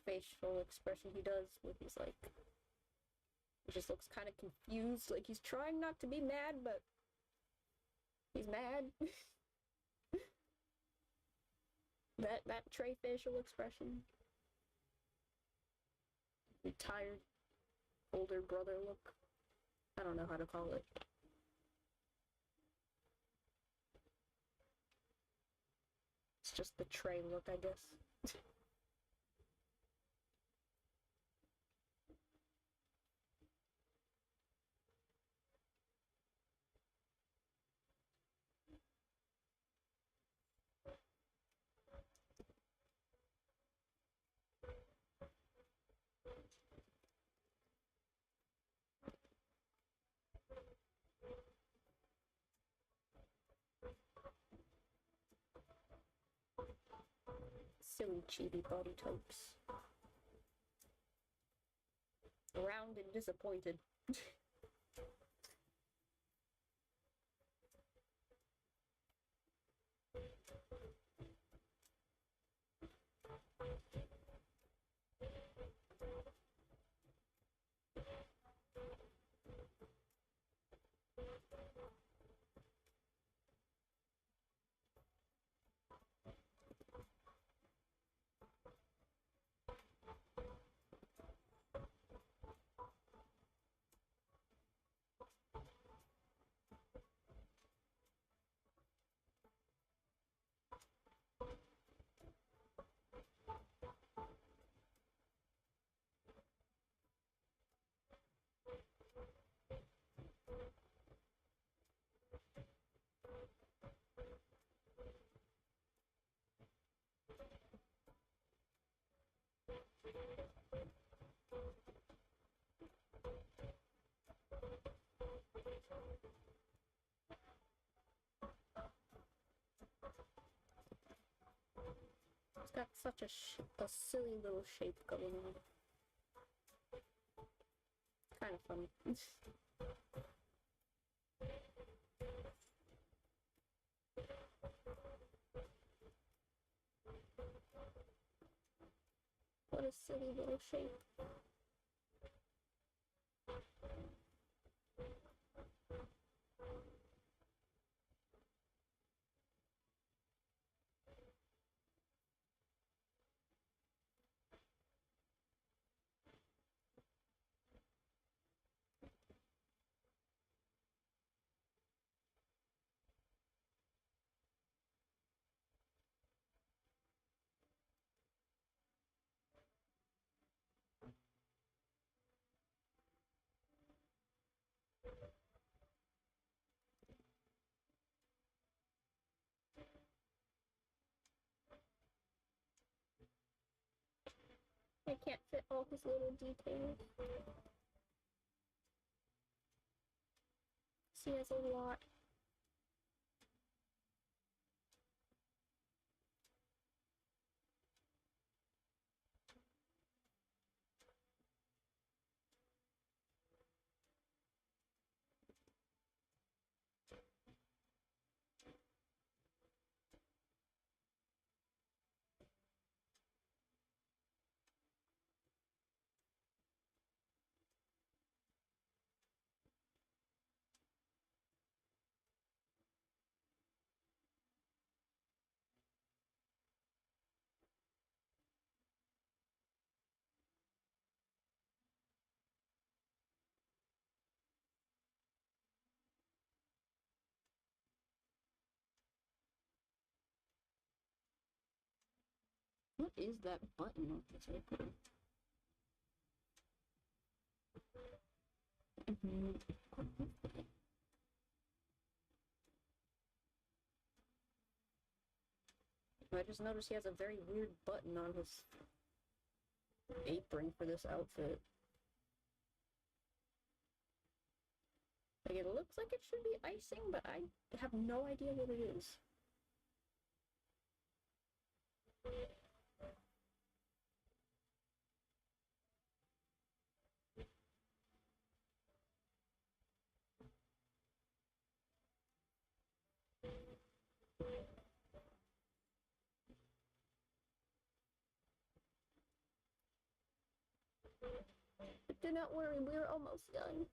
facial expression he does with his like, he just looks kind of confused, like he's trying not to be mad, but he's mad. that Trey facial expression. The tired older brother look. I don't know how to call it. It's just the Trey look, I guess. Silly chibi body types. Round and disappointed. It's got such a silly little shape going on. Kind of funny. What a silly little shape. I can't fit all his little details. He has a lot. What is that button on this paper? I just noticed he has a very weird button on his apron for this outfit. Like, it looks like it should be icing, but I have no idea what it is. But do not worry, we're almost done.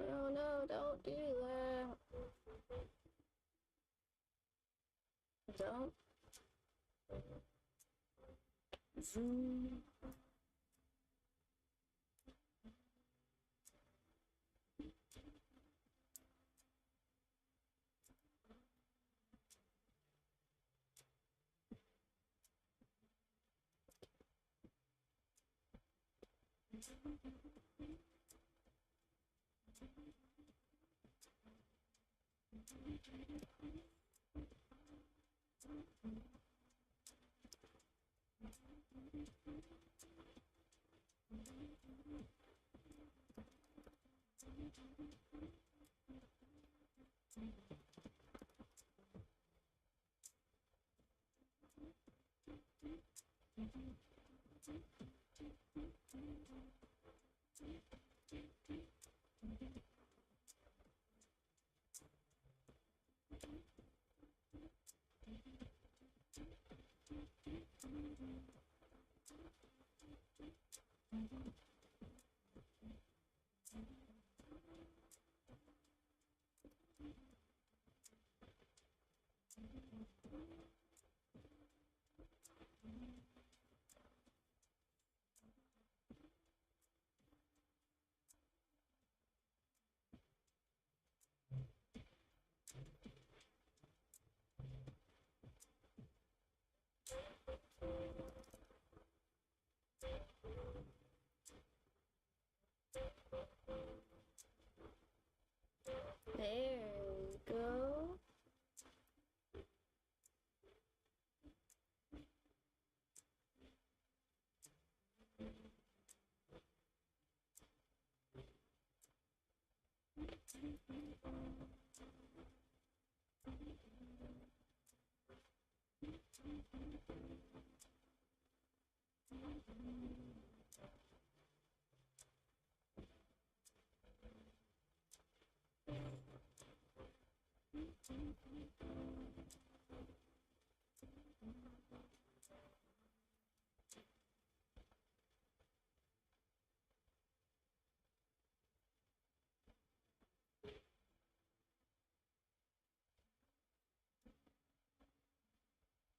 Oh no, don't do that. Don't. Zoom. There we go.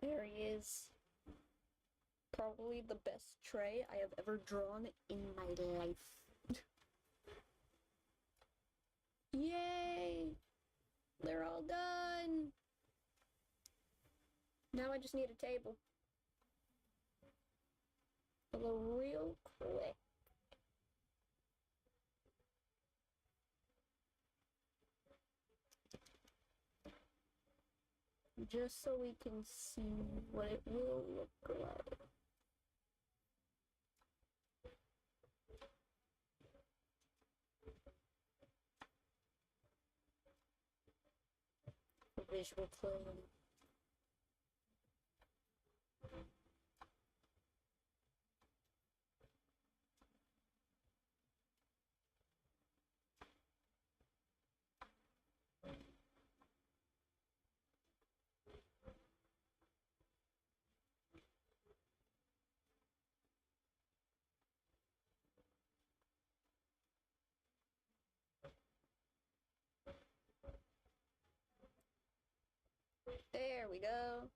There he is. Probably the best tray I have ever drawn in my life. Yay! They're all done! Now I just need a table. Although real quick. Just so we can see what it will look like. Visual play. There we go.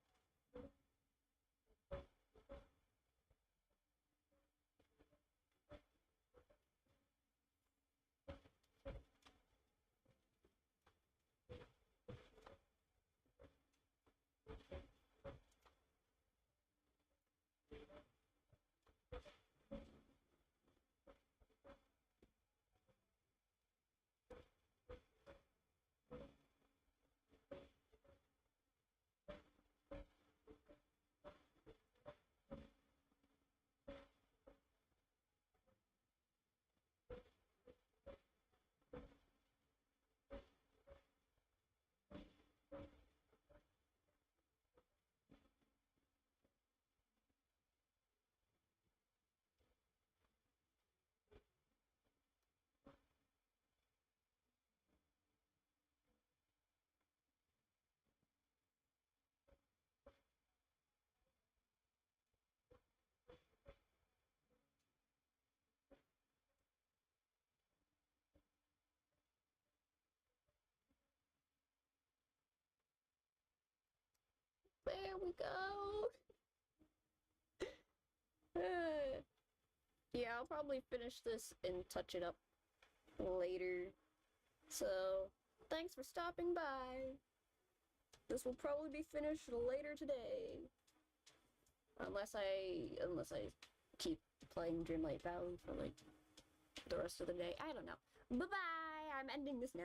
There we go. Yeah, I'll probably finish this and touch it up later. So, thanks for stopping by. This will probably be finished later today. Unless I keep playing Dreamlight Valley for like the rest of the day. I don't know. Bye-bye! I'm ending this now.